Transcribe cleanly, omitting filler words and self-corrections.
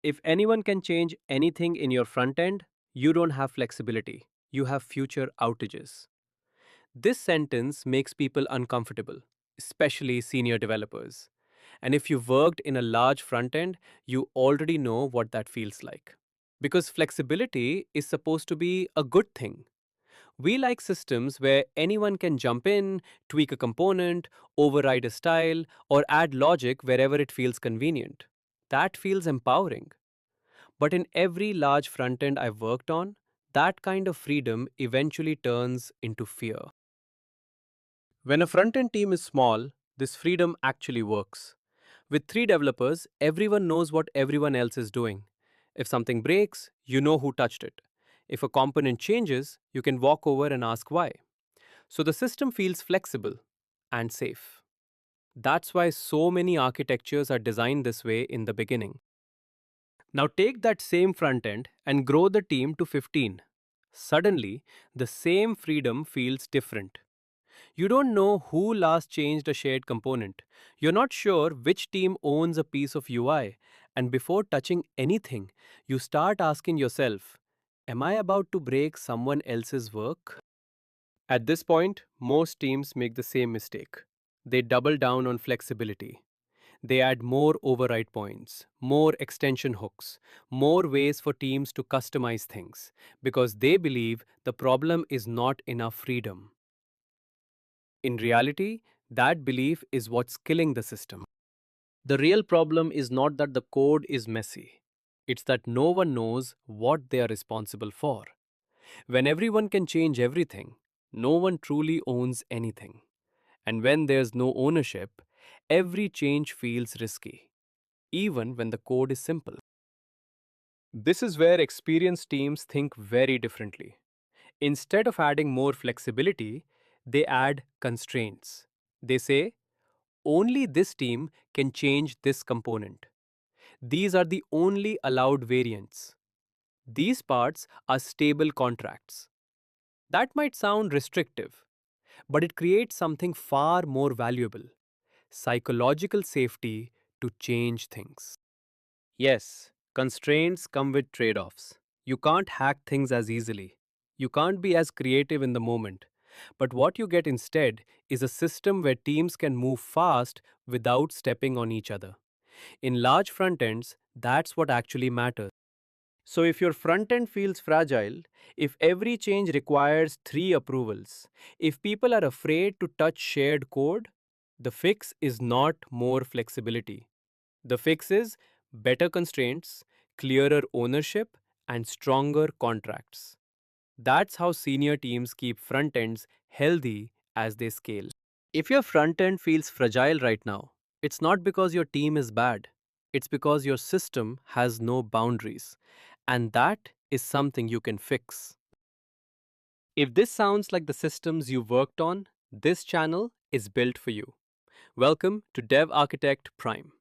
If anyone can change anything in your front end, you don't have flexibility. You have future outages. This sentence makes people uncomfortable, especially senior developers. And if you've worked in a large front end, you already know what that feels like. Because flexibility is supposed to be a good thing. We like systems where anyone can jump in, tweak a component, override a style, or add logic wherever it feels convenient. That feels empowering. But in every large front end I've worked on, that kind of freedom eventually turns into fear. When a front end team is small, this freedom actually works. With three developers, everyone knows what everyone else is doing. If something breaks, you know who touched it. If a component changes, you can walk over and ask why. So the system feels flexible and safe. That's why so many architectures are designed this way in the beginning. Now take that same front end and grow the team to 15. Suddenly, the same freedom feels different. You don't know who last changed a shared component. You're not sure which team owns a piece of UI. And before touching anything, you start asking yourself, am I about to break someone else's work? At this point, most teams make the same mistake. They double down on flexibility. They add more override points, more extension hooks, more ways for teams to customize things, because they believe the problem is not enough freedom. In reality, that belief is what's killing the system. The real problem is not that the code is messy. It's that no one knows what they are responsible for. When everyone can change everything, no one truly owns anything. And when there's no ownership, every change feels risky, even when the code is simple. This is where experienced teams think very differently. Instead of adding more flexibility, they add constraints. They say, only this team can change this component. These are the only allowed variants. These parts are stable contracts. That might sound restrictive, but it creates something far more valuable: psychological safety to change things. Yes, constraints come with trade offs. You can't hack things as easily. You can't be as creative in the moment. But what you get instead is a system where teams can move fast without stepping on each other. In large front ends, that's what actually matters. So if your front end feels fragile, if every change requires three approvals, if people are afraid to touch shared code, the fix is not more flexibility. The fix is better constraints, clearer ownership, and stronger contracts. That's how senior teams keep front ends healthy as they scale. If your front end feels fragile right now, it's not because your team is bad. It's because your system has no boundaries. And that is something you can fix. If this sounds like the systems you worked on, this channel is built for you. Welcome to Dev Architect Prime.